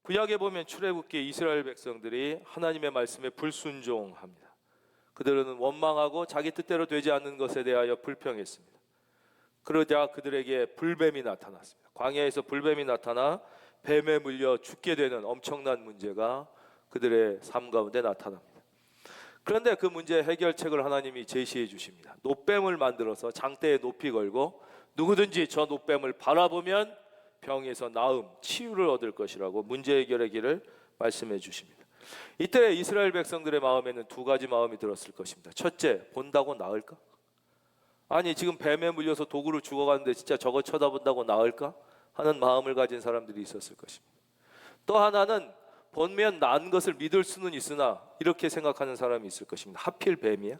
구약에 보면 출애굽기 이스라엘 백성들이 하나님의 말씀에 불순종합니다. 그들은 원망하고 자기 뜻대로 되지 않는 것에 대하여 불평했습니다. 그러자 그들에게 불뱀이 나타났습니다. 광야에서 불뱀이 나타나 뱀에 물려 죽게 되는 엄청난 문제가 그들의 삶 가운데 나타납니다. 그런데 그 문제의 해결책을 하나님이 제시해 주십니다. 놋뱀을 만들어서 장대에 높이 걸고 누구든지 저 놋뱀을 바라보면 병에서 나음, 치유를 얻을 것이라고 문제 해결의 길을 말씀해 주십니다. 이때 이스라엘 백성들의 마음에는 두 가지 마음이 들었을 것입니다. 첫째, 본다고 나을까? 아니 지금 뱀에 물려서 도구로 죽어가는데 진짜 저거 쳐다본다고 나을까? 하는 마음을 가진 사람들이 있었을 것입니다. 또 하나는 보면 난 것을 믿을 수는 있으나 이렇게 생각하는 사람이 있을 것입니다. 하필 뱀이야?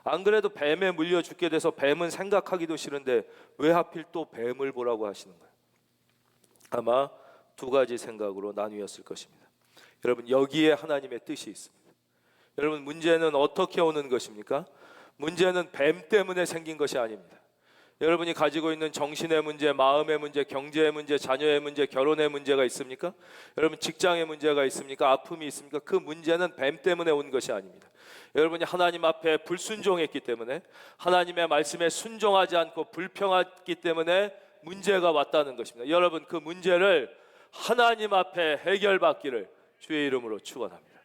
안 그래도 뱀에 물려 죽게 돼서 뱀은 생각하기도 싫은데 왜 하필 또 뱀을 보라고 하시는 거예요? 아마 두 가지 생각으로 나뉘었을 것입니다. 여러분, 여기에 하나님의 뜻이 있습니다. 여러분, 문제는 어떻게 오는 것입니까? 문제는 뱀 때문에 생긴 것이 아닙니다. 여러분이 가지고 있는 정신의 문제, 마음의 문제, 경제의 문제, 자녀의 문제, 결혼의 문제가 있습니까? 여러분, 직장의 문제가 있습니까? 아픔이 있습니까? 그 문제는 뱀 때문에 온 것이 아닙니다. 여러분이 하나님 앞에 불순종했기 때문에, 하나님의 말씀에 순종하지 않고 불평했기 때문에 문제가 왔다는 것입니다. 여러분, 그 문제를 하나님 앞에 해결받기를 주의 이름으로 축원합니다.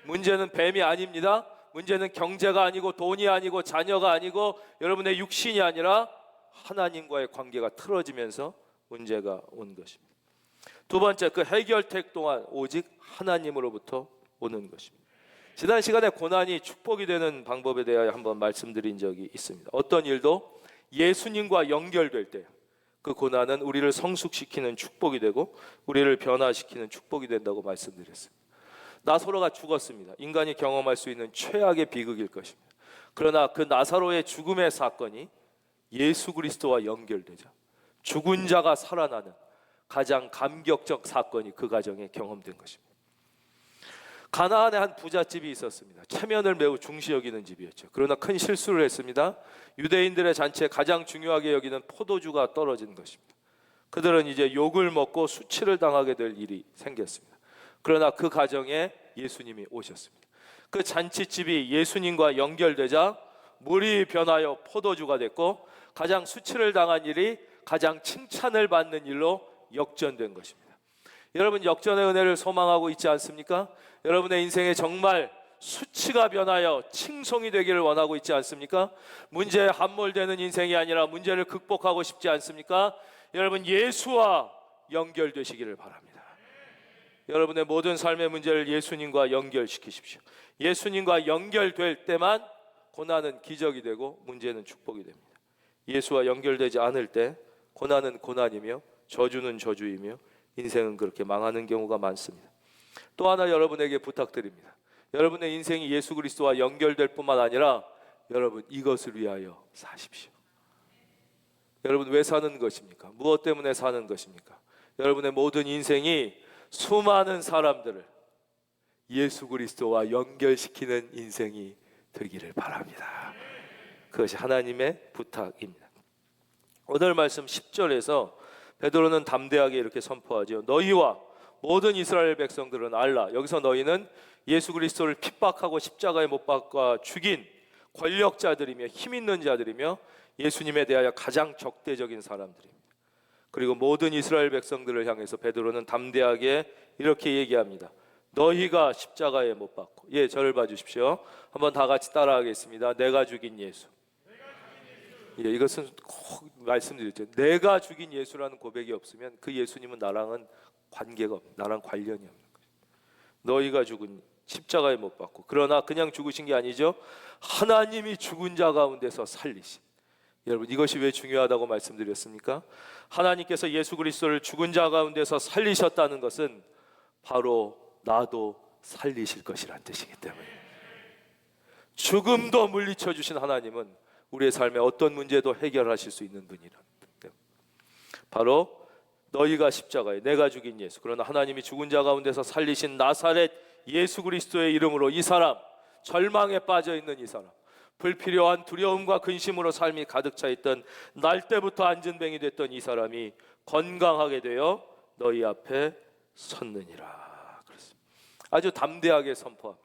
문제는 뱀이 아닙니다. 문제는 경제가 아니고 돈이 아니고 자녀가 아니고 여러분의 육신이 아니라 하나님과의 관계가 틀어지면서 문제가 온 것입니다. 두 번째, 그 해결책 또한 오직 하나님으로부터 오는 것입니다. 지난 시간에 고난이 축복이 되는 방법에 대하여 한번 말씀드린 적이 있습니다. 어떤 일도 예수님과 연결될 때 그 고난은 우리를 성숙시키는 축복이 되고 우리를 변화시키는 축복이 된다고 말씀드렸습니다. 나사로가 죽었습니다. 인간이 경험할 수 있는 최악의 비극일 것입니다. 그러나 그 나사로의 죽음의 사건이 예수 그리스도와 연결되자 죽은 자가 살아나는 가장 감격적 사건이 그 가정에 경험된 것입니다. 가나안에 한 부잣집이 있었습니다. 체면을 매우 중시 여기는 집이었죠. 그러나 큰 실수를 했습니다. 유대인들의 잔치에 가장 중요하게 여기는 포도주가 떨어진 것입니다. 그들은 이제 욕을 먹고 수치를 당하게 될 일이 생겼습니다. 그러나 그 가정에 예수님이 오셨습니다. 그 잔치집이 예수님과 연결되자 물이 변하여 포도주가 됐고 가장 수치를 당한 일이 가장 칭찬을 받는 일로 역전된 것입니다. 여러분, 역전의 은혜를 소망하고 있지 않습니까? 여러분의 인생에 정말 수치가 변하여 칭송이 되기를 원하고 있지 않습니까? 문제에 함몰되는 인생이 아니라 문제를 극복하고 싶지 않습니까? 여러분, 예수와 연결되시기를 바랍니다. 여러분의 모든 삶의 문제를 예수님과 연결시키십시오. 예수님과 연결될 때만 고난은 기적이 되고 문제는 축복이 됩니다. 예수와 연결되지 않을 때 고난은 고난이며 저주는 저주이며 인생은 그렇게 망하는 경우가 많습니다. 또 하나 여러분에게 부탁드립니다. 여러분의 인생이 예수 그리스도와 연결될 뿐만 아니라 여러분, 이것을 위하여 사십시오. 여러분, 왜 사는 것입니까? 무엇 때문에 사는 것입니까? 여러분의 모든 인생이 수많은 사람들을 예수 그리스도와 연결시키는 인생이 되기를 바랍니다. 그것이 하나님의 부탁입니다. 오늘 말씀 10절에서 베드로는 담대하게 이렇게 선포하죠. 너희와 모든 이스라엘 백성들은 알라. 여기서 너희는 예수 그리스도를 핍박하고 십자가에 못 박아 죽인 권력자들이며 힘 있는 자들이며 예수님에 대하여 가장 적대적인 사람들입니다. 그리고 모든 이스라엘 백성들을 향해서 베드로는 담대하게 이렇게 얘기합니다. 너희가 십자가에 못 박고, 저를 봐주십시오. 한번 다 같이 따라하겠습니다. 내가 죽인 예수. 이것은 꼭 말씀드렸죠. 내가 죽인 예수라는 고백이 없으면 그 예수님은 나랑은 관계가 없는, 나랑 관련이 없는 거예요. 너희가 죽은 십자가에 못 박고, 그러나 그냥 죽으신 게 아니죠. 하나님이 죽은 자 가운데서 살리신. 여러분, 이것이 왜 중요하다고 말씀드렸습니까? 하나님께서 예수 그리스도를 죽은 자 가운데서 살리셨다는 것은 바로 나도 살리실 것이란 뜻이기 때문에, 죽음도 물리쳐 주신 하나님은 우리의 삶의 어떤 문제도 해결하실 수 있는 분이란 뜻. 바로 너희가 십자가에, 내가 죽인 예수, 그러나 하나님이 죽은 자 가운데서 살리신 나사렛 예수 그리스도의 이름으로 이 사람, 절망에 빠져 있는 이 사람, 불필요한 두려움과 근심으로 삶이 가득 차 있던, 날 때부터 안진뱅이 됐던 이 사람이 건강하게 되어 너희 앞에 섰느니라. 그렇습니다. 아주 담대하게 선포합니다.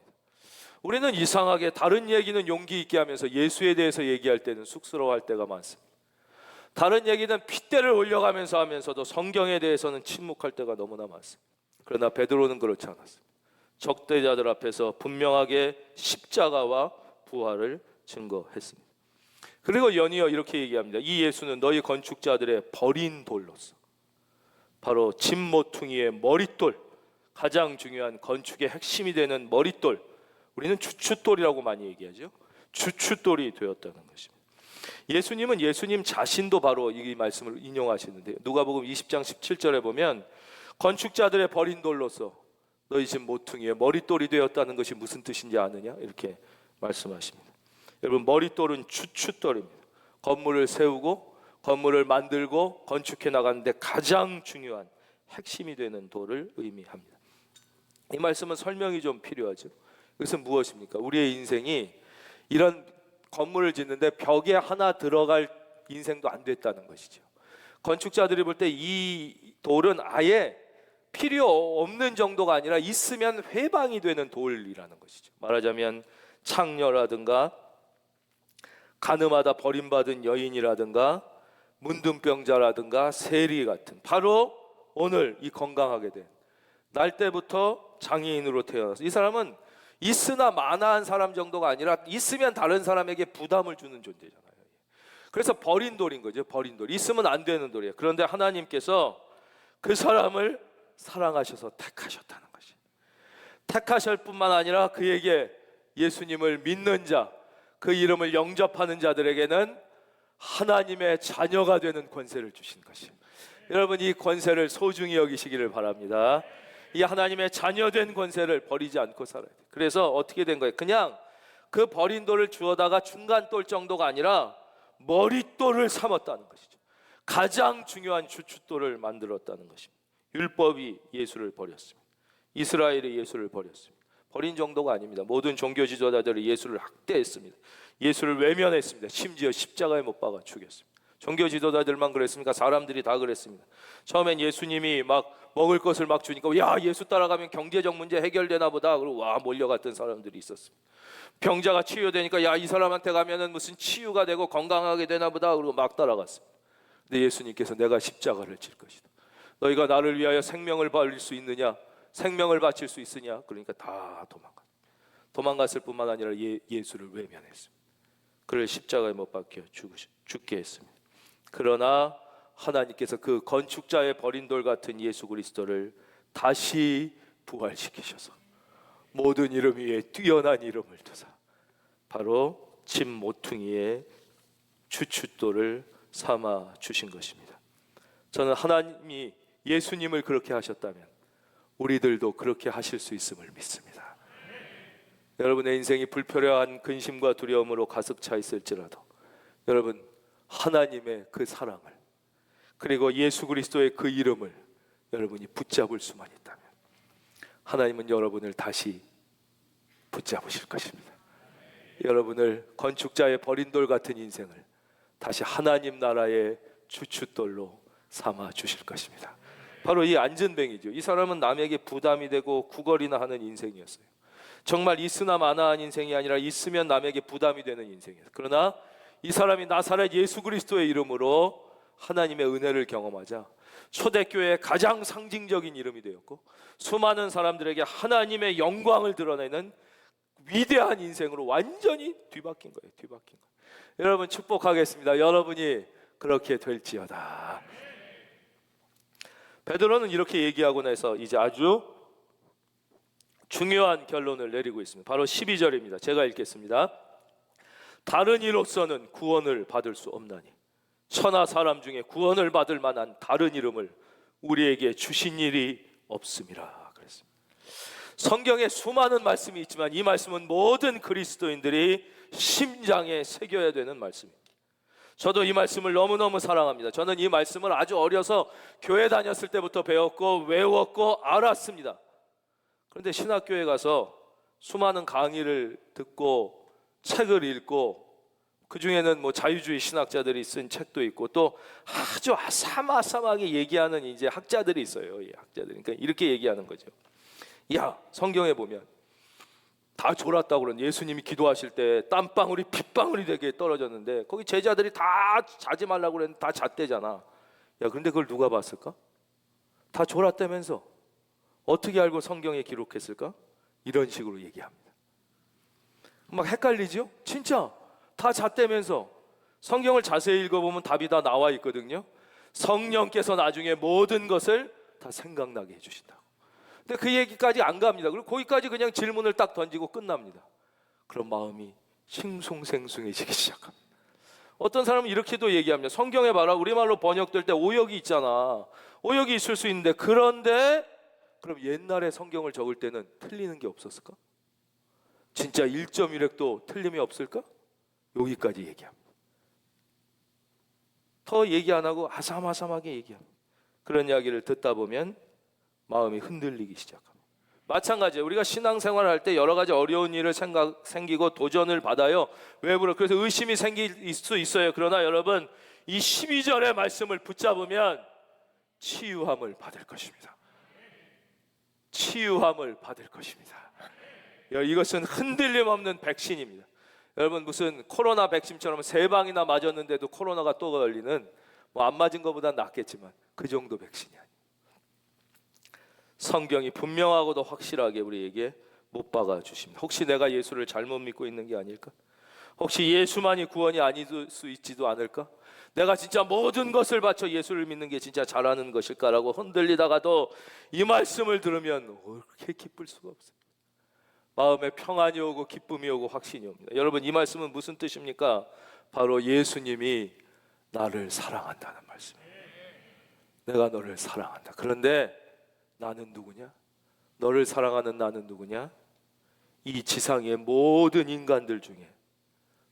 우리는 이상하게 다른 얘기는 용기 있게 하면서 예수에 대해서 얘기할 때는 쑥스러워할 때가 많습니다. 다른 얘기는 핏대를 올려가면서 하면서도 성경에 대해서는 침묵할 때가 너무나 많습니다. 그러나 베드로는 그렇지 않았습니다. 적대자들 앞에서 분명하게 십자가와 부활을 증거했습니다. 그리고 연이어 이렇게 얘기합니다. 이 예수는 너희 건축자들의 버린 돌로서, 바로 집 모퉁이의 머릿돌, 가장 중요한 건축의 핵심이 되는 머릿돌, 우리는 주춧돌이라고 많이 얘기하죠. 주춧돌이 되었다는 것입니다. 예수님은 예수님 자신도 바로 이 말씀을 인용하시는데요. 누가복음 20장 17절에 보면 건축자들의 버린 돌로서 너희 집 모퉁이의 머릿돌이 되었다는 것이 무슨 뜻인지 아느냐? 이렇게 말씀하십니다. 여러분, 머릿돌은 주춧돌입니다. 건물을 세우고 건물을 만들고 건축해 나가는데 가장 중요한 핵심이 되는 돌을 의미합니다. 이 말씀은 설명이 좀 필요하죠. 그것은 무엇입니까? 우리의 인생이 이런 건물을 짓는데 벽에 하나 들어갈 인생도 안 됐다는 것이죠. 건축자들이 볼 때 이 돌은 아예 필요 없는 정도가 아니라 있으면 회방이 되는 돌이라는 것이죠. 말하자면 창녀라든가 가늠하다 버림받은 여인이라든가 문둥병자라든가 세리 같은, 바로 오늘 이 건강하게 된 날 때부터 장애인으로 태어나서, 이 사람은 있으나 마나한 사람 정도가 아니라 있으면 다른 사람에게 부담을 주는 존재잖아요. 그래서 버린 돌인 거죠. 버린 돌, 있으면 안 되는 돌이에요. 그런데 하나님께서 그 사람을 사랑하셔서 택하셨다는 것이, 택하실 뿐만 아니라 그에게 예수님을 믿는 자, 그 이름을 영접하는 자들에게는 하나님의 자녀가 되는 권세를 주신 것이, 여러분 이 권세를 소중히 여기시기를 바랍니다. 이 하나님의 자녀된 권세를 버리지 않고 살아야 돼요. 그래서 어떻게 된 거예요? 그냥 그 버린 돌을 주워다가 중간 돌 정도가 아니라 머릿돌을 삼았다는 것이죠. 가장 중요한 주춧돌을 만들었다는 것입니다. 율법이 예수를 버렸습니다. 이스라엘이 예수를 버렸습니다. 버린 정도가 아닙니다. 모든 종교 지도자들이 예수를 학대했습니다. 예수를 외면했습니다. 심지어 십자가에 못 박아 죽였습니다. 종교 지도자들만 그랬습니까? 사람들이 다 그랬습니다. 처음엔 예수님이 막 먹을 것을 막 주니까 야, 예수 따라가면 경제적 문제 해결되나 보다. 그리고 와, 몰려갔던 사람들이 있었습니다. 병자가 치유되니까 야, 이 사람한테 가면은 무슨 치유가 되고 건강하게 되나 보다. 그리고 막 따라갔습니다. 근데 예수님께서 내가 십자가를 질 것이다. 너희가 나를 위하여 생명을 버릴 수 있느냐? 생명을 바칠 수 있으냐? 그러니까 다 도망갔을 뿐만 아니라 예수를 외면했습니다. 그를 십자가에 못 박혀 죽게 했습니다. 그러나 하나님께서 그 건축자의 버린 돌 같은 예수 그리스도를 다시 부활시키셔서 모든 이름 위에 뛰어난 이름을 두사 바로 집 모퉁이의 주춧돌을 삼아 주신 것입니다. 저는 하나님이 예수님을 그렇게 하셨다면 우리들도 그렇게 하실 수 있음을 믿습니다. 여러분의 인생이 불필요한 근심과 두려움으로 가득 차 있을지라도 여러분 하나님의 그 사랑을, 그리고 예수 그리스도의 그 이름을 여러분이 붙잡을 수만 있다면 하나님은 여러분을 다시 붙잡으실 것입니다. 여러분을 건축자의 버린 돌 같은 인생을 다시 하나님 나라의 주춧돌로 삼아 주실 것입니다. 바로 이 안전뱅이죠. 이 사람은 남에게 부담이 되고 구걸이나 하는 인생이었어요. 정말 있으나 마나한 인생이 아니라 있으면 남에게 부담이 되는 인생이었어요. 그러나 이 사람이 나사렛 예수 그리스도의 이름으로 하나님의 은혜를 경험하자 초대교회의 가장 상징적인 이름이 되었고 수많은 사람들에게 하나님의 영광을 드러내는 위대한 인생으로 완전히 뒤바뀐 거예요. 여러분 축복하겠습니다. 여러분이 그렇게 될지어다. 베드로는 이렇게 얘기하고 나서 이제 아주 중요한 결론을 내리고 있습니다. 바로 12절입니다. 제가 읽겠습니다. 다른 이로서는 구원을 받을 수 없나니 천하 사람 중에 구원을 받을 만한 다른 이름을 우리에게 주신 일이 없음이라 그랬습니다. 성경에 수많은 말씀이 있지만 이 말씀은 모든 그리스도인들이 심장에 새겨야 되는 말씀입니다. 저도 이 말씀을 너무너무 사랑합니다. 저는 이 말씀을 아주 어려서 교회 다녔을 때부터 배웠고 외웠고 알았습니다. 그런데 신학교에 가서 수많은 강의를 듣고 책을 읽고 그 중에는 뭐 자유주의 신학자들이 쓴 책도 있고 또 아주 아삼아삼하게 얘기하는 이제 학자들이 있어요. 이 학자들. 그러니까 이렇게 얘기하는 거죠. 야, 성경에 보면 다 졸았다고 그러는 예수님이 기도하실 때 땀방울이 핏방울이 되게 떨어졌는데 거기 제자들이 다 자지 말라고 그랬는데 다 잤대잖아. 야, 그런데 그걸 누가 봤을까? 다 졸았다면서 어떻게 알고 성경에 기록했을까? 이런 식으로 얘기합니다. 막 헷갈리죠? 진짜 다 잤다면서. 성경을 자세히 읽어보면 답이 다 나와 있거든요. 성령께서 나중에 모든 것을 다 생각나게 해주신다고. 근데 그 얘기까지 안 갑니다. 그리고 거기까지 그냥 질문을 딱 던지고 끝납니다. 그럼 마음이 싱숭생숭해지기 시작합니다. 어떤 사람은 이렇게도 얘기합니다. 성경에 봐라, 우리말로 번역될 때 오역이 있잖아. 오역이 있을 수 있는데, 그런데 그럼 옛날에 성경을 적을 때는 틀리는 게 없었을까? 진짜 1.1획도 틀림이 없을까? 여기까지 얘기합니다. 더 얘기 안 하고 아삼아삼하게 얘기합니다. 그런 이야기를 듣다 보면 마음이 흔들리기 시작합니다. 마찬가지예요. 우리가 신앙생활을 할 때 여러 가지 어려운 일을 생기고 도전을 받아요. 외부로. 그래서 의심이 생길 수 있어요. 그러나 여러분, 이 12절의 말씀을 붙잡으면 치유함을 받을 것입니다. 치유함을 받을 것입니다. 이것은 흔들림 없는 백신입니다. 여러분, 무슨 코로나 백신처럼 3방이나 맞았는데도 코로나가 또 걸리는, 뭐 안 맞은 것보다 낫겠지만 그 정도 백신이 아니에요. 성경이 분명하고도 확실하게 우리에게 못 박아 주십니다. 혹시 내가 예수를 잘못 믿고 있는 게 아닐까? 혹시 예수만이 구원이 아닐 수 있지도 않을까? 내가 진짜 모든 것을 바쳐 예수를 믿는 게 진짜 잘하는 것일까라고 흔들리다가도 이 말씀을 들으면 그렇게 기쁠 수가 없어요. 마음에 평안이 오고 기쁨이 오고 확신이 옵니다. 여러분, 이 말씀은 무슨 뜻입니까? 바로 예수님이 나를 사랑한다는 말씀이에요. 내가 너를 사랑한다. 그런데 나는 누구냐? 너를 사랑하는 나는 누구냐? 이 지상의 모든 인간들 중에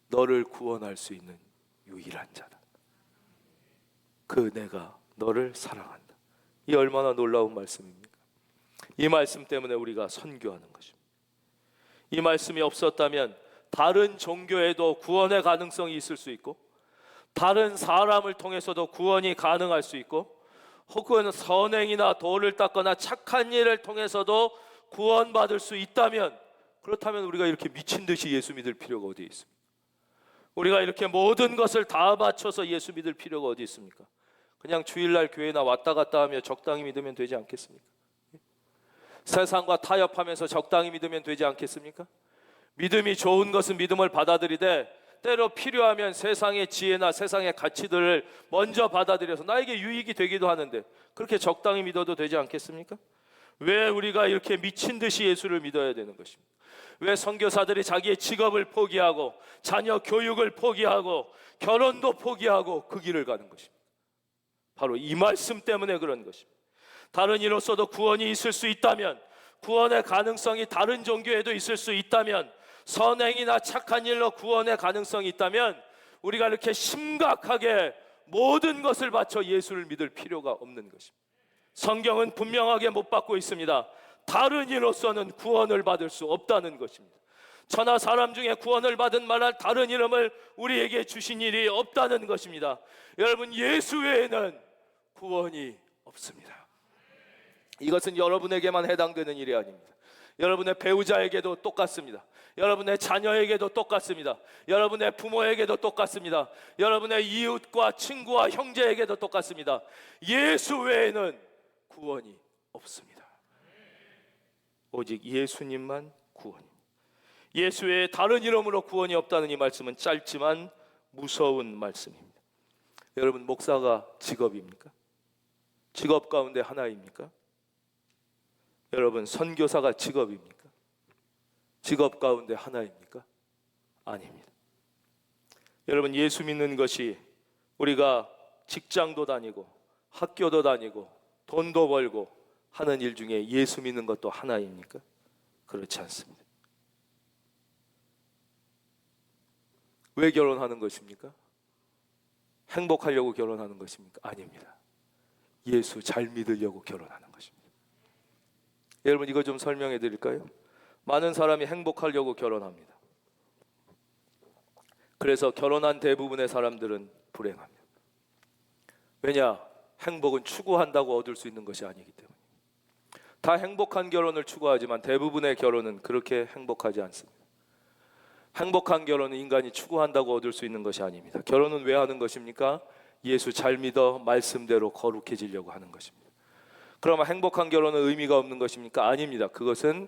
너를 구원할 수 있는 유일한 자다. 그 내가 너를 사랑한다. 이 얼마나 놀라운 말씀입니까? 이 말씀 때문에 우리가 선교하는 것입니다. 이 말씀이 없었다면 다른 종교에도 구원의 가능성이 있을 수 있고, 다른 사람을 통해서도 구원이 가능할 수 있고, 혹은 선행이나 도를 닦거나 착한 일을 통해서도 구원받을 수 있다면, 그렇다면 우리가 이렇게 미친 듯이 예수 믿을 필요가 어디 있습니까? 우리가 이렇게 모든 것을 다 바쳐서 예수 믿을 필요가 어디 있습니까? 그냥 주일날 교회나 왔다 갔다 하며 적당히 믿으면 되지 않겠습니까? 세상과 타협하면서 적당히 믿으면 되지 않겠습니까? 믿음이 좋은 것은 믿음을 받아들이되, 때로 필요하면 세상의 지혜나 세상의 가치들을 먼저 받아들여서 나에게 유익이 되기도 하는데, 그렇게 적당히 믿어도 되지 않겠습니까? 왜 우리가 이렇게 미친 듯이 예수를 믿어야 되는 것입니까? 왜 선교사들이 자기의 직업을 포기하고 자녀 교육을 포기하고 결혼도 포기하고 그 길을 가는 것입니까? 바로 이 말씀 때문에 그런 것입니다. 다른 이로서도 구원이 있을 수 있다면, 구원의 가능성이 다른 종교에도 있을 수 있다면, 선행이나 착한 일로 구원의 가능성이 있다면, 우리가 이렇게 심각하게 모든 것을 바쳐 예수를 믿을 필요가 없는 것입니다. 성경은 분명하게 못 받고 있습니다. 다른 일로서는 구원을 받을 수 없다는 것입니다. 천하 사람 중에 구원을 받은 만한 다른 이름을 우리에게 주신 일이 없다는 것입니다. 여러분, 예수 외에는 구원이 없습니다. 이것은 여러분에게만 해당되는 일이 아닙니다. 여러분의 배우자에게도 똑같습니다. 여러분의 자녀에게도 똑같습니다. 여러분의 부모에게도 똑같습니다. 여러분의 이웃과 친구와 형제에게도 똑같습니다. 예수 외에는 구원이 없습니다. 오직 예수님만 구원입니다. 예수 외에 다른 이름으로 구원이 없다는 이 말씀은 짧지만 무서운 말씀입니다. 여러분, 목사가 직업입니까? 직업 가운데 하나입니까? 여러분, 선교사가 직업입니까? 직업 가운데 하나입니까? 아닙니다. 여러분, 예수 믿는 것이 우리가 직장도 다니고 학교도 다니고 돈도 벌고 하는 일 중에 예수 믿는 것도 하나입니까? 그렇지 않습니다. 왜 결혼하는 것입니까? 행복하려고 결혼하는 것입니까? 아닙니다. 예수 잘 믿으려고 결혼하는 것입니다. 여러분, 이거 좀 설명해 드릴까요? 많은 사람이 행복하려고 결혼합니다. 그래서 결혼한 대부분의 사람들은 불행합니다. 왜냐? 행복은 추구한다고 얻을 수 있는 것이 아니기 때문에. 다 행복한 결혼을 추구하지만 대부분의 결혼은 그렇게 행복하지 않습니다. 행복한 결혼은 인간이 추구한다고 얻을 수 있는 것이 아닙니다. 결혼은 왜 하는 것입니까? 예수 잘 믿어 말씀대로 거룩해지려고 하는 것입니다. 그러면 행복한 결혼은 의미가 없는 것입니까? 아닙니다. 그것은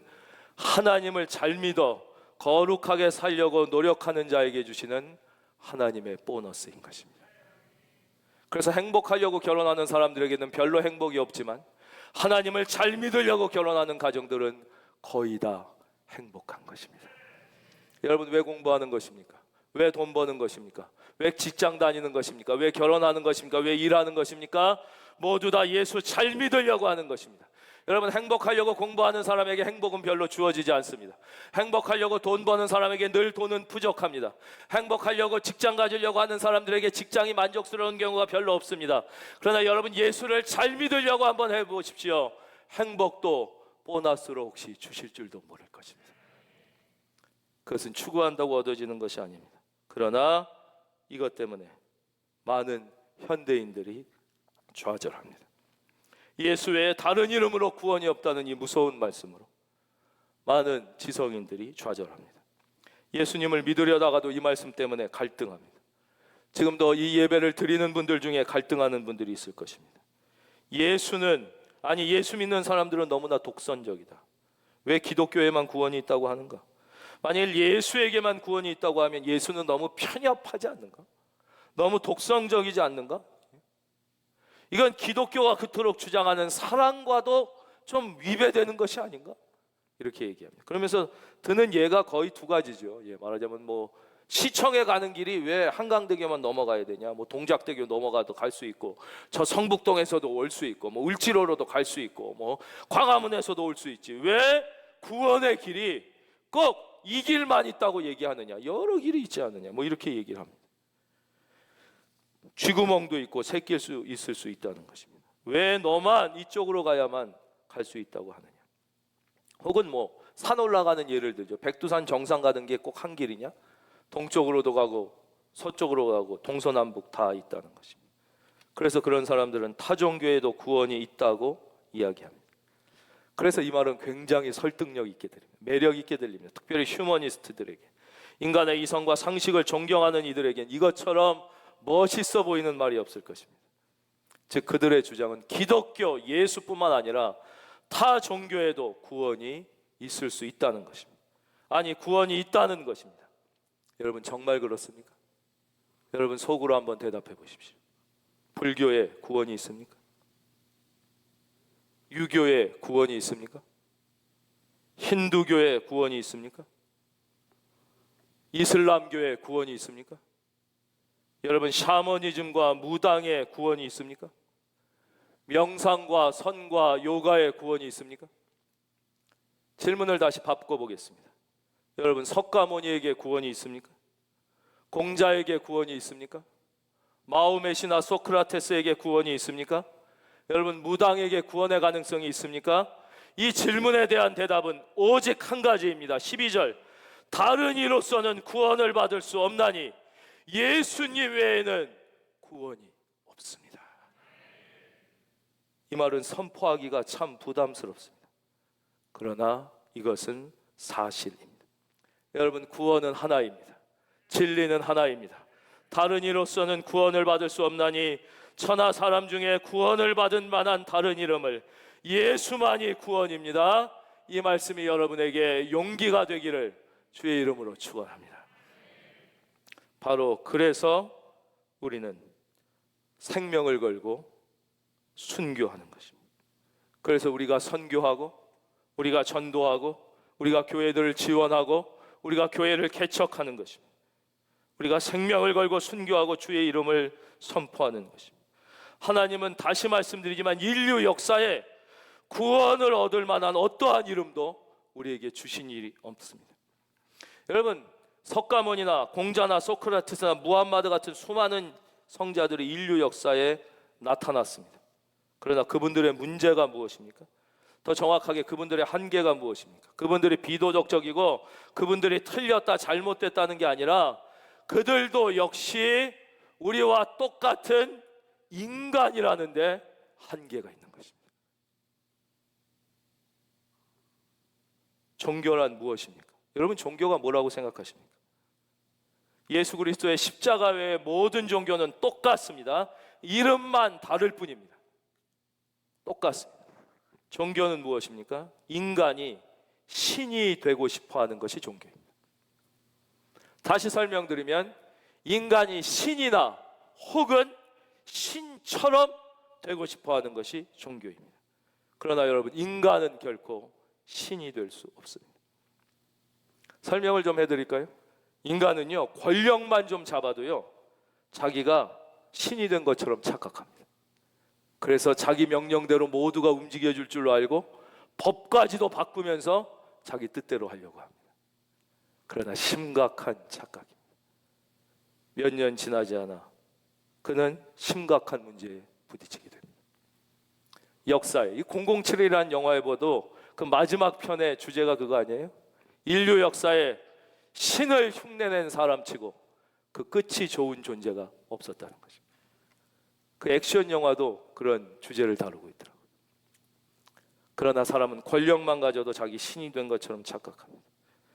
하나님을 잘 믿어 거룩하게 살려고 노력하는 자에게 주시는 하나님의 보너스인 것입니다. 그래서 행복하려고 결혼하는 사람들에게는 별로 행복이 없지만 하나님을 잘 믿으려고 결혼하는 가정들은 거의 다 행복한 것입니다. 여러분, 왜 공부하는 것입니까? 왜 돈 버는 것입니까? 왜 직장 다니는 것입니까? 왜 결혼하는 것입니까? 왜 일하는 것입니까? 모두 다 예수 잘 믿으려고 하는 것입니다. 여러분, 행복하려고 공부하는 사람에게 행복은 별로 주어지지 않습니다. 행복하려고 돈 버는 사람에게 늘 돈은 부족합니다. 행복하려고 직장 가지려고 하는 사람들에게 직장이 만족스러운 경우가 별로 없습니다. 그러나 여러분, 예수를 잘 믿으려고 한번 해보십시오. 행복도 보너스로 혹시 주실 줄도 모를 것입니다. 그것은 추구한다고 얻어지는 것이 아닙니다. 그러나 이것 때문에 많은 현대인들이 좌절합니다. 예수 외에 다른 이름으로 구원이 없다는 이 무서운 말씀으로 많은 지성인들이 좌절합니다. 예수님을 믿으려다가도 이 말씀 때문에 갈등합니다. 지금도 이 예배를 드리는 분들 중에 갈등하는 분들이 있을 것입니다. 예수 믿는 사람들은 너무나 독선적이다. 왜 기독교에만 구원이 있다고 하는가? 만일 예수에게만 구원이 있다고 하면 예수는 너무 편협하지 않는가? 너무 독성적이지 않는가? 이건 기독교가 그토록 주장하는 사랑과도 좀 위배되는 것이 아닌가? 이렇게 얘기합니다. 그러면서 드는 예가 거의 두 가지죠. 말하자면 시청에 가는 길이 왜 한강대교만 넘어가야 되냐? 동작대교 넘어가도 갈 수 있고, 저 성북동에서도 올 수 있고, 을지로로도 갈 수 있고, 광화문에서도 올 수 있지. 왜 구원의 길이 꼭 이 길만 있다고 얘기하느냐? 여러 길이 있지 않느냐? 이렇게 얘기를 합니다. 쥐구멍도 있고 새길 수 있을 수 있다는 것입니다. 왜 너만 이쪽으로 가야만 갈 수 있다고 하느냐? 혹은 산 올라가는 예를 들죠. 백두산 정상 가는 게 꼭 한 길이냐? 동쪽으로도 가고 서쪽으로 가고 동서남북 다 있다는 것입니다. 그래서 그런 사람들은 타종교에도 구원이 있다고 이야기합니다. 그래서 이 말은 굉장히 설득력 있게 들립니다. 매력 있게 들립니다. 특별히 휴머니스트들에게, 인간의 이성과 상식을 존경하는 이들에겐 이것처럼 멋있어 보이는 말이 없을 것입니다. 즉, 그들의 주장은 기독교 예수뿐만 아니라 타 종교에도 구원이 있을 수 있다는 것입니다. 아니, 구원이 있다는 것입니다. 여러분, 정말 그렇습니까? 여러분, 속으로 한번 대답해 보십시오. 불교에 구원이 있습니까? 유교에 구원이 있습니까? 힌두교에 구원이 있습니까? 이슬람교에 구원이 있습니까? 여러분, 샤머니즘과 무당에 구원이 있습니까? 명상과 선과 요가에 구원이 있습니까? 질문을 다시 바꿔보겠습니다. 여러분, 석가모니에게 구원이 있습니까? 공자에게 구원이 있습니까? 마호메시나 소크라테스에게 구원이 있습니까? 여러분, 무당에게 구원의 가능성이 있습니까? 이 질문에 대한 대답은 오직 한 가지입니다. 12절, 다른 이로서는 구원을 받을 수 없나니 예수님 외에는 구원이 없습니다. 이 말은 선포하기가 참 부담스럽습니다. 그러나 이것은 사실입니다. 여러분, 구원은 하나입니다. 진리는 하나입니다. 다른 이로서는 구원을 받을 수 없나니 천하 사람 중에 구원을 받은 만한 다른 이름을, 예수만이 구원입니다. 이 말씀이 여러분에게 용기가 되기를 주의 이름으로 축원합니다. 바로 그래서 우리는 생명을 걸고 순교하는 것입니다. 그래서 우리가 선교하고, 우리가 전도하고, 우리가 교회들을 지원하고, 우리가 교회를 개척하는 것입니다. 우리가 생명을 걸고 순교하고 주의 이름을 선포하는 것입니다. 하나님은, 다시 말씀드리지만, 인류 역사에 구원을 얻을 만한 어떠한 이름도 우리에게 주신 일이 없습니다. 여러분, 석가모니나 공자나 소크라테스나 무함마드 같은 수많은 성자들이 인류 역사에 나타났습니다. 그러나 그분들의 문제가 무엇입니까? 더 정확하게 그분들의 한계가 무엇입니까? 그분들이 비도덕적이고 그분들이 틀렸다 잘못됐다는 게 아니라 그들도 역시 우리와 똑같은 인간이라는데 한계가 있는 것입니다. 종교란 무엇입니까? 여러분, 종교가 뭐라고 생각하십니까? 예수 그리스도의 십자가 외의 모든 종교는 똑같습니다. 이름만 다를 뿐입니다. 똑같습니다. 종교는 무엇입니까? 인간이 신이 되고 싶어 하는 것이 종교입니다. 다시 설명드리면 인간이 신이나 혹은 신처럼 되고 싶어 하는 것이 종교입니다. 그러나 여러분, 인간은 결코 신이 될 수 없습니다. 설명을 좀 해드릴까요? 인간은요, 권력만 좀 잡아도요, 자기가 신이 된 것처럼 착각합니다. 그래서 자기 명령대로 모두가 움직여줄 줄로 알고 법까지도 바꾸면서 자기 뜻대로 하려고 합니다. 그러나 심각한 착각입니다. 몇 년 지나지 않아 그는 심각한 문제에 부딪히게 됩니다. 역사에 이 007이라는 영화에 봐도 그 마지막 편의 주제가 그거 아니에요? 인류 역사에 신을 흉내낸 사람치고 그 끝이 좋은 존재가 없었다는 것입니다. 그 액션 영화도 그런 주제를 다루고 있더라고요. 그러나 사람은 권력만 가져도 자기 신이 된 것처럼 착각합니다.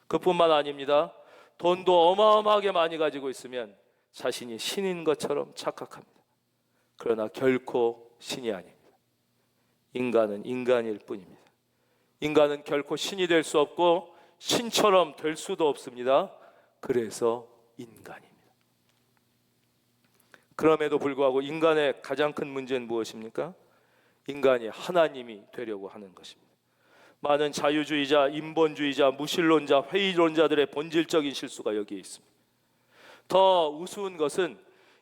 그뿐만 아닙니다. 돈도 어마어마하게 많이 가지고 있으면 자신이 신인 것처럼 착각합니다. 그러나 결코 신이 아닙니다. 인간은 인간일 뿐입니다. 인간은 결코 신이 될 수 없고 신처럼 될 수도 없습니다. 그래서 인간입니다. 그럼에도 불구하고 인간의 가장 큰 문제는 무엇입니까? 인간이 하나님이 되려고 하는 것입니다. 많은 자유주의자, 인본주의자, 무신론자, 회의론자들의 본질적인 실수가 여기에 있습니다. 더 우스운 것은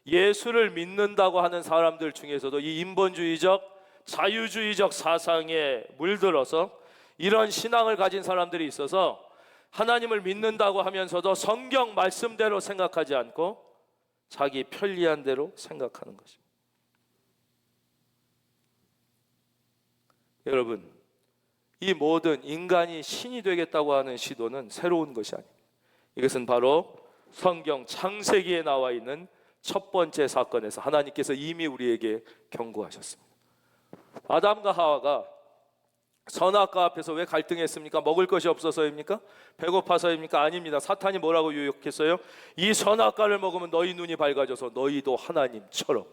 예수를 믿는다고 하는 사람들 중에서도 이 인본주의적, 자유주의적 사상에 물들어서 이런 신앙을 가진 사람들이 있어서 하나님을 믿는다고 하면서도 성경 말씀대로 생각하지 않고 자기 편리한 대로 생각하는 것입니다. 여러분, 이 모든 인간이 신이 되겠다고 하는 시도는 새로운 것이 아닙니다. 이것은 바로 성경 창세기에 나와 있는 첫 번째 사건에서 하나님께서 이미 우리에게 경고하셨습니다. 아담과 하와가 선악과 앞에서 왜 갈등했습니까? 먹을 것이 없어서입니까? 배고파서입니까? 아닙니다. 사탄이 뭐라고 유혹했어요? 이 선악과를 먹으면 너희 눈이 밝아져서 너희도 하나님처럼,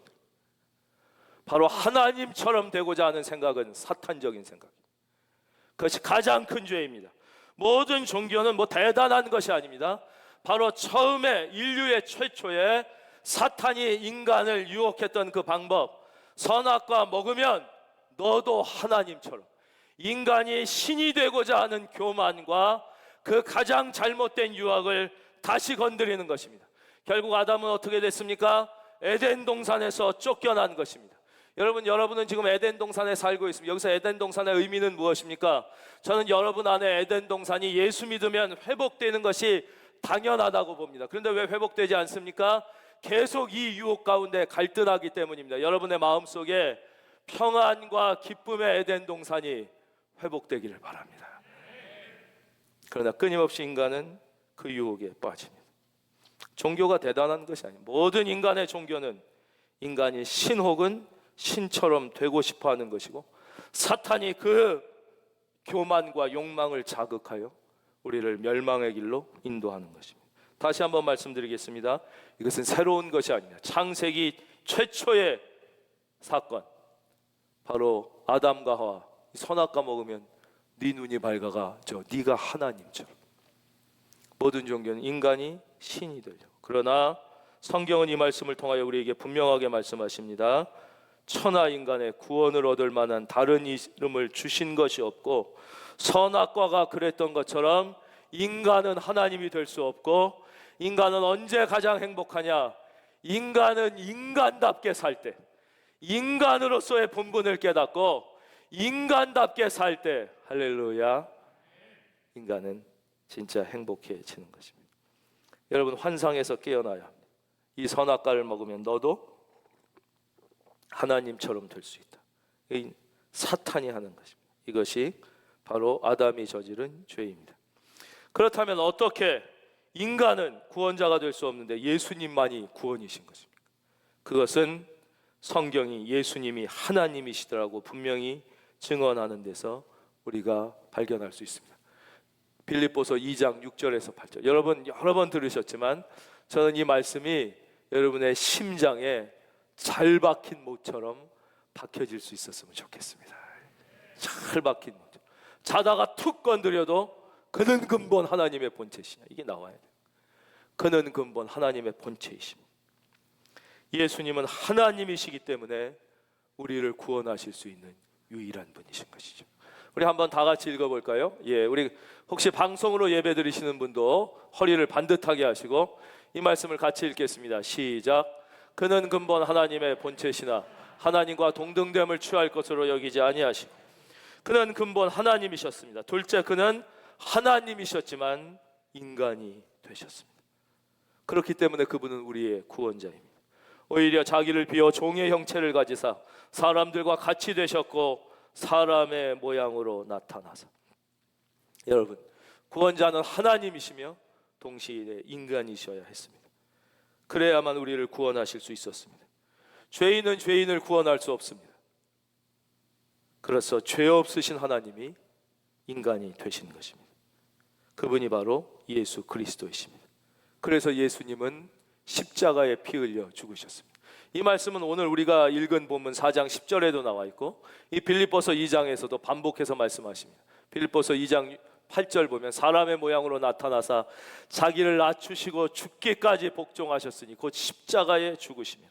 바로 하나님처럼 되고자 하는 생각은 사탄적인 생각입니다. 그것이 가장 큰 죄입니다. 모든 종교는 뭐 대단한 것이 아닙니다. 바로 처음에 인류의 최초에 사탄이 인간을 유혹했던 그 방법, 선악과 먹으면 너도 하나님처럼, 인간이 신이 되고자 하는 교만과 그 가장 잘못된 유혹을 다시 건드리는 것입니다. 결국 아담은 어떻게 됐습니까? 에덴 동산에서 쫓겨난 것입니다. 여러분은 지금 에덴 동산에 살고 있습니다. 여기서 에덴 동산의 의미는 무엇입니까? 저는 여러분 안에 에덴 동산이 예수 믿으면 회복되는 것이 당연하다고 봅니다. 그런데 왜 회복되지 않습니까? 계속 이 유혹 가운데 갈등하기 때문입니다. 여러분의 마음속에 평안과 기쁨의 에덴 동산이 회복되기를 바랍니다. 그러나 끊임없이 인간은 그 유혹에 빠집니다. 종교가 대단한 것이 아닙니다. 모든 인간의 종교는 인간이 신 혹은 신처럼 되고 싶어 하는 것이고, 사탄이 그 교만과 욕망을 자극하여 우리를 멸망의 길로 인도하는 것입니다. 다시 한번 말씀드리겠습니다. 이것은 새로운 것이 아닙니다. 창세기 최초의 사건, 바로 아담과 하와, 선악과 먹으면 네 눈이 밝아가죠. 네가 하나님처럼. 모든 종교는 인간이 신이 되려고. 그러나 성경은 이 말씀을 통하여 우리에게 분명하게 말씀하십니다. 천하 인간의 구원을 얻을 만한 다른 이름을 주신 것이 없고, 선악과가 그랬던 것처럼 인간은 하나님이 될 수 없고, 인간은 언제 가장 행복하냐? 인간은 인간답게 살 때, 인간으로서의 본분을 깨닫고 인간답게 살 때, 할렐루야, 인간은 진짜 행복해지는 것입니다. 여러분, 환상에서 깨어나야 합니다. 이 선악과를 먹으면 너도 하나님처럼 될 수 있다. 이 사탄이 하는 것입니다. 이것이 바로 아담이 저지른 죄입니다. 그렇다면 어떻게 인간은 구원자가 될 수 없는데 예수님만이 구원이신 것입니다. 그것은 성경이 예수님이 하나님이시더라고 분명히 증언하는 데서 우리가 발견할 수 있습니다. 빌립보서 2장 6절에서 8절. 여러분 여러 번 들으셨지만 저는 이 말씀이 여러분의 심장에 잘 박힌 못처럼 박혀질 수 있었으면 좋겠습니다. 잘 박힌 못. 자다가 툭 건드려도 그는 근본 하나님의 본체시냐, 이게 나와야 돼요. 그는 근본 하나님의 본체이십니다. 예수님은 하나님이시기 때문에 우리를 구원하실 수 있는 유일한 분이신 것이죠. 우리 한번 다 같이 읽어볼까요? 우리 혹시 방송으로 예배 드리시는 분도 허리를 반듯하게 하시고 이 말씀을 같이 읽겠습니다. 시작. 그는 근본 하나님의 본체시나 하나님과 동등됨을 취할 것으로 여기지 아니하시고 그는 근본 하나님이셨습니다. 둘째, 그는 하나님이셨지만 인간이 되셨습니다. 그렇기 때문에 그분은 우리의 구원자입니다. 오히려 자기를 비워 종의 형체를 가지사 사람들과 같이 되셨고 사람의 모양으로 나타나사. 여러분, 구원자는 하나님이시며 동시에 인간이셔야 했습니다. 그래야만 우리를 구원하실 수 있었습니다. 죄인은 죄인을 구원할 수 없습니다. 그래서 죄 없으신 하나님이 인간이 되신 것입니다. 그분이 바로 예수 그리스도이십니다. 그래서 예수님은 십자가에 피 흘려 죽으셨습니다. 이 말씀은 오늘 우리가 읽은 본문 4장 10절에도 나와 있고 이 빌립보서 2장에서도 반복해서 말씀하십니다. 빌립보서 2장 8절 보면 사람의 모양으로 나타나사 자기를 낮추시고 죽기까지 복종하셨으니 곧 십자가에 죽으심이라.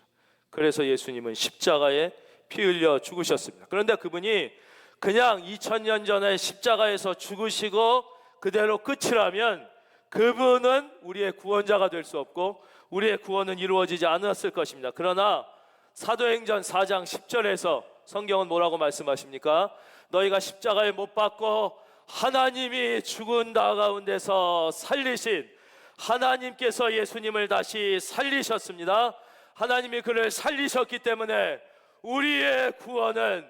그래서 예수님은 십자가에 피 흘려 죽으셨습니다. 그런데 그분이 그냥 2000년 전에 십자가에서 죽으시고 그대로 끝이라면 그분은 우리의 구원자가 될 수 없고 우리의 구원은 이루어지지 않았을 것입니다. 그러나 사도행전 4장 10절에서 성경은 뭐라고 말씀하십니까? 너희가 십자가에 못 박고 하나님이 죽은 나 가운데서 살리신 하나님께서 예수님을 다시 살리셨습니다. 하나님이 그를 살리셨기 때문에 우리의 구원은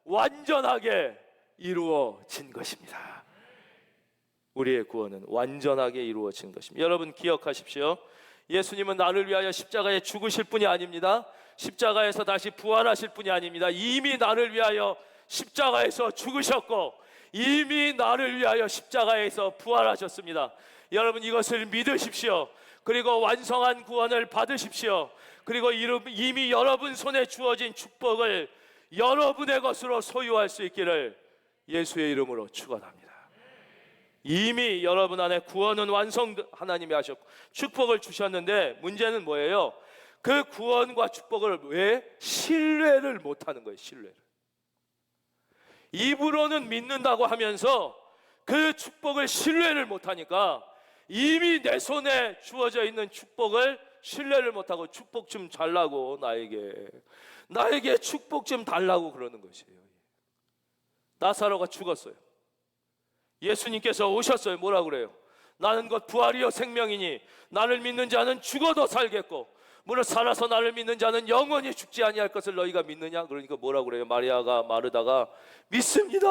완전하게 이루어진 것입니다. 우리의 구원은 완전하게 이루어진 것입니다. 여러분 기억하십시오. 예수님은 나를 위하여 십자가에 죽으실 분이 아닙니다. 십자가에서 다시 부활하실 분이 아닙니다. 이미 나를 위하여 십자가에서 죽으셨고 이미 나를 위하여 십자가에서 부활하셨습니다. 여러분 이것을 믿으십시오. 그리고 완성한 구원을 받으십시오. 그리고 이미 여러분 손에 주어진 축복을 여러분의 것으로 소유할 수 있기를 예수의 이름으로 축원합니다. 이미 여러분 안에 구원은 완성 하나님이 하셨고 축복을 주셨는데 문제는 뭐예요? 그 구원과 축복을 왜 신뢰를 못하는 거예요. 신뢰를 입으로는 믿는다고 하면서 그 축복을 신뢰를 못하니까 이미 내 손에 주어져 있는 축복을 신뢰를 못하고 축복 좀 달라고 나에게 축복 좀 달라고 그러는 것이에요. 나사로가 죽었어요. 예수님께서 오셨어요. 뭐라 그래요? 나는 곧 부활이요 생명이니 나를 믿는 자는 죽어도 살겠고 무릇 살아서 나를 믿는 자는 영원히 죽지 아니할 것을 너희가 믿느냐? 그러니까 뭐라 그래요? 마리아가 마르다가 믿습니다.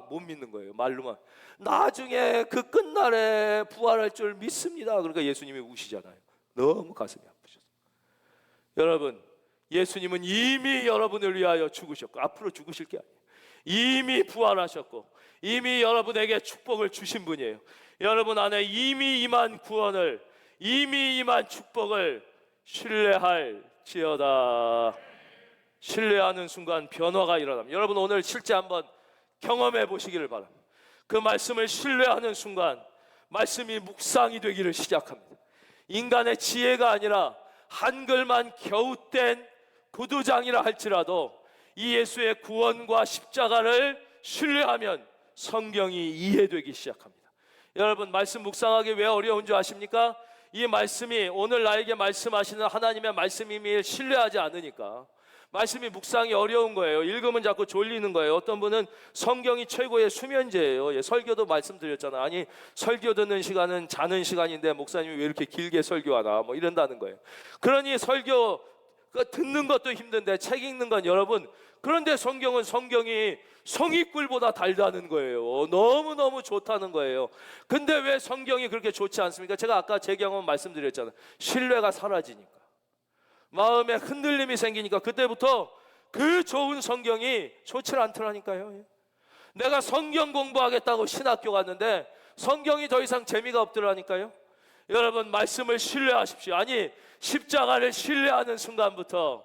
못 믿는 거예요. 말로만. 나중에 그 끝날에 부활할 줄 믿습니다. 그러니까 예수님이 우시잖아요. 너무 가슴이 아프셨어요. 여러분, 예수님은 이미 여러분을 위하여 죽으셨고 앞으로 죽으실 게 아니에요. 이미 부활하셨고 이미 여러분에게 축복을 주신 분이에요. 여러분 안에 이미 임한 구원을, 이미 임한 축복을 신뢰할지어다. 신뢰하는 순간 변화가 일어납니다. 여러분 오늘 실제 한번 경험해 보시기를 바랍니다. 그 말씀을 신뢰하는 순간 말씀이 묵상이 되기를 시작합니다. 인간의 지혜가 아니라 한글만 겨우 뗀 구두장이라 할지라도 이 예수의 구원과 십자가를 신뢰하면 성경이 이해되기 시작합니다. 여러분 말씀 묵상하기 왜 어려운 줄 아십니까? 이 말씀이 오늘 나에게 말씀하시는 하나님의 말씀임을 신뢰하지 않으니까 말씀이 묵상이 어려운 거예요. 읽으면 자꾸 졸리는 거예요. 어떤 분은 성경이 최고의 수면제예요. 설교도 말씀드렸잖아. 아니 설교 듣는 시간은 자는 시간인데 목사님이 왜 이렇게 길게 설교하나 뭐 이런다는 거예요. 그러니 설교 듣는 것도 힘든데 책 읽는 건 여러분, 그런데 성경은 성경이 송이꿀보다 달다는 거예요. 너무너무 좋다는 거예요. 근데 왜 성경이 그렇게 좋지 않습니까? 제가 아까 제 경험 말씀드렸잖아요. 신뢰가 사라지니까, 마음에 흔들림이 생기니까 그때부터 그 좋은 성경이 좋지 않더라니까요. 내가 성경 공부하겠다고 신학교 갔는데 성경이 더 이상 재미가 없더라니까요. 여러분, 말씀을 신뢰하십시오. 아니, 십자가를 신뢰하는 순간부터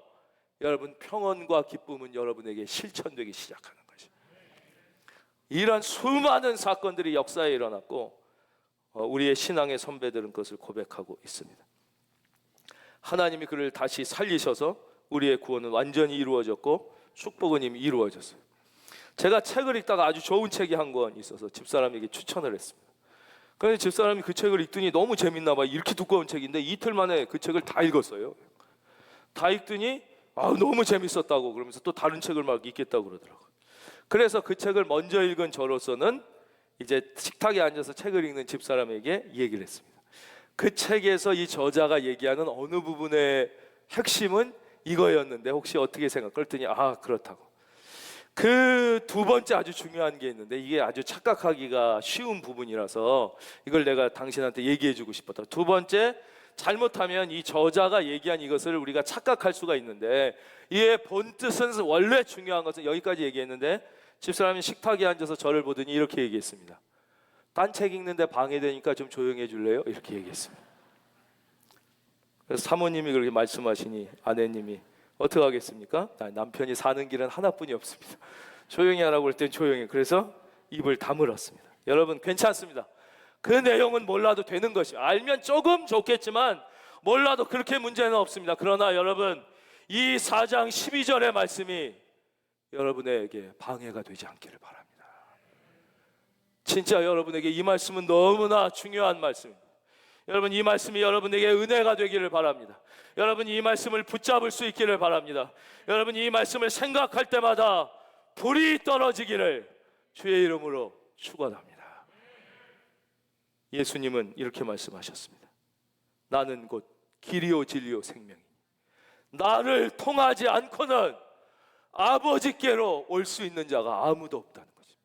여러분, 평온과 기쁨은 여러분에게 실천되기 시작하는 거죠. 이런 수많은 사건들이 역사에 일어났고 우리의 신앙의 선배들은 그것을 고백하고 있습니다. 하나님이 그를 다시 살리셔서 우리의 구원은 완전히 이루어졌고 축복은 이미 이루어졌어요. 제가 책을 읽다가 아주 좋은 책이 한 권 있어서 집사람에게 추천을 했습니다. 그런데 집사람이 그 책을 읽더니 너무 재밌나 봐요. 이렇게 두꺼운 책인데 이틀 만에 그 책을 다 읽었어요. 다 읽더니 너무 재밌었다고 그러면서 또 다른 책을 막 읽겠다고 그러더라고요. 그래서 그 책을 먼저 읽은 저로서는 이제 식탁에 앉아서 책을 읽는 집사람에게 얘기를 했습니다. 그 책에서 이 저자가 얘기하는 어느 부분의 핵심은 이거였는데 혹시 어떻게 생각? 그랬더니 그렇다고. 그 두 번째 아주 중요한 게 있는데 이게 아주 착각하기가 쉬운 부분이라서 이걸 내가 당신한테 얘기해 주고 싶었다. 두 번째, 잘못하면 이 저자가 얘기한 이것을 우리가 착각할 수가 있는데 이의 본뜻은, 원래 중요한 것은 여기까지 얘기했는데 집사람이 식탁에 앉아서 저를 보더니 이렇게 얘기했습니다. 딴 책 읽는데 방해되니까 좀 조용히 해줄래요? 이렇게 얘기했습니다. 그래서 사모님이 그렇게 말씀하시니 아내님이 어떻게 하겠습니까? 남편이 사는 길은 하나뿐이 없습니다. 조용히 하라고 할 땐 조용히. 그래서 입을 다물었습니다. 여러분, 괜찮습니다. 그 내용은 몰라도 되는 것이, 알면 조금 좋겠지만 몰라도 그렇게 문제는 없습니다. 그러나 여러분, 이 4장 12절의 말씀이 여러분에게 방해가 되지 않기를 바랍니다. 진짜 여러분에게 이 말씀은 너무나 중요한 말씀입니다. 여러분, 이 말씀이 여러분에게 은혜가 되기를 바랍니다. 여러분, 이 말씀을 붙잡을 수 있기를 바랍니다. 여러분, 이 말씀을 생각할 때마다 불이 떨어지기를 주의 이름으로 축원합니다. 예수님은 이렇게 말씀하셨습니다. 나는 곧 길이요 진리요 생명이니 나를 통하지 않고는 아버지께로 올 수 있는 자가 아무도 없다는 거죠.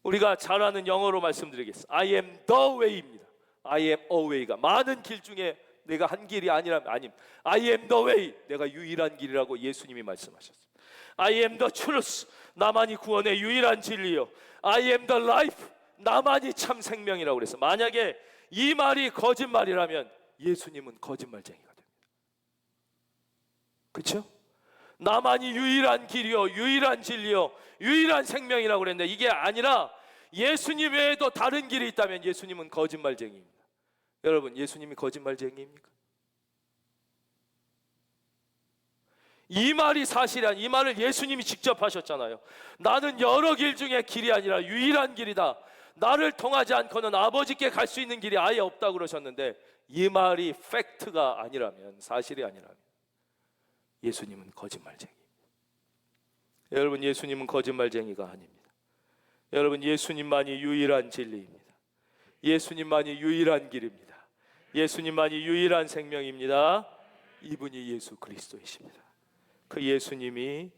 우리가 잘 아는 영어로 말씀드리겠습니다. I am the way입니다. I am a way가 많은 길 중에 내가 한 길이 아니라면 아님. I am the way, 내가 유일한 길이라고 예수님이 말씀하셨습니다. I am the truth, 나만이 구원의 유일한 진리요. I am the life, 나만이 참 생명이라고 그래서 만약에 이 말이 거짓말이라면 예수님은 거짓말쟁이가 됩니다. 그렇죠? 나만이 유일한 길이요, 유일한 진리요, 유일한 생명이라고 그랬는데 이게 아니라 예수님 외에도 다른 길이 있다면 예수님은 거짓말쟁이입니다. 여러분, 예수님이 거짓말쟁이입니까? 이 말이 사실이 아니, 이 말을 예수님이 직접 하셨잖아요. 나는 여러 길 중에 길이 아니라 유일한 길이다. 나를 통하지 않고는 아버지께 갈 수 있는 길이 아예 없다고 그러셨는데 이 말이 팩트가 아니라면, 사실이 아니라면 예수님은 거짓말쟁이입니다. 여러분, 예수님은 거짓말쟁이가 아닙니다. 여러분, 예수님만이 유일한 진리입니다. 예수님만이 유일한 길입니다. 예수님만이 유일한 생명입니다. 이분이 예수 그리스도이십니다. 그 예수님이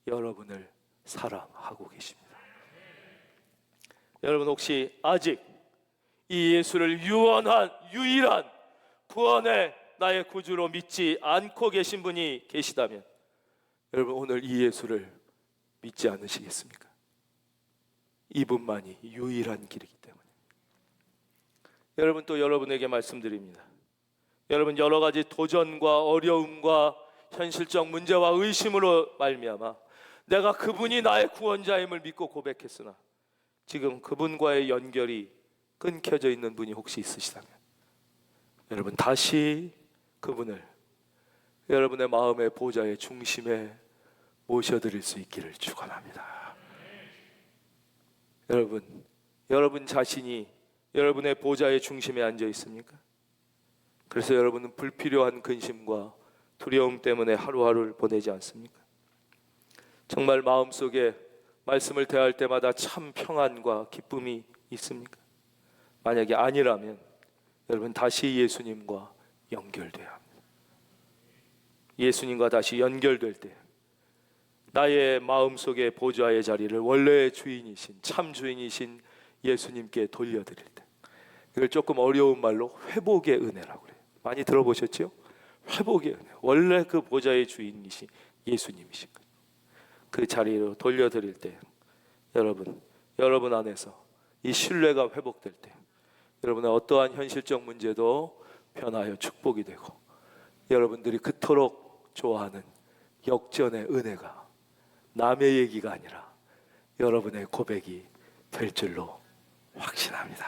여러분을 사랑하고 계십니다. 여러분, 혹시 아직 이 예수를 유일한 구원의 나의 구주로 믿지 않고 계신 분이 계시다면 여러분, 오늘 이 예수를 믿지 않으시겠습니까? 이분만이 유일한 길이기 때문에. 여러분, 또 여러분에게 말씀드립니다. 여러분, 여러 가지 도전과 어려움과 현실적 문제와 의심으로 말미암아 내가 그분이 나의 구원자임을 믿고 고백했으나 지금 그분과의 연결이 끊겨져 있는 분이 혹시 있으시다면 여러분, 다시 그분을 여러분의 마음의 보좌의 중심에 모셔드릴 수 있기를 축원합니다. 여러분 자신이 여러분의 보좌의 중심에 앉아 있습니까? 그래서 여러분은 불필요한 근심과 두려움 때문에 하루하루를 보내지 않습니까? 정말 마음속에 말씀을 대할 때마다 참 평안과 기쁨이 있습니까? 만약에 아니라면 여러분, 다시 예수님과 연결돼야 합니다. 예수님과 다시 연결될 때 나의 마음속의 보좌의 자리를 원래의 주인이신 참 주인이신 예수님께 돌려드릴 때, 이걸 조금 어려운 말로 회복의 은혜라고 그래요. 많이 들어보셨죠? 회복의 은혜. 원래 그 보좌의 주인이신 예수님이신 거예요. 그 자리로 돌려드릴 때 여러분 안에서 이 신뢰가 회복될 때 여러분의 어떠한 현실적 문제도 변하여 축복이 되고, 여러분들이 그토록 좋아하는 역전의 은혜가 남의 얘기가 아니라 여러분의 고백이 될 줄로 확신합니다.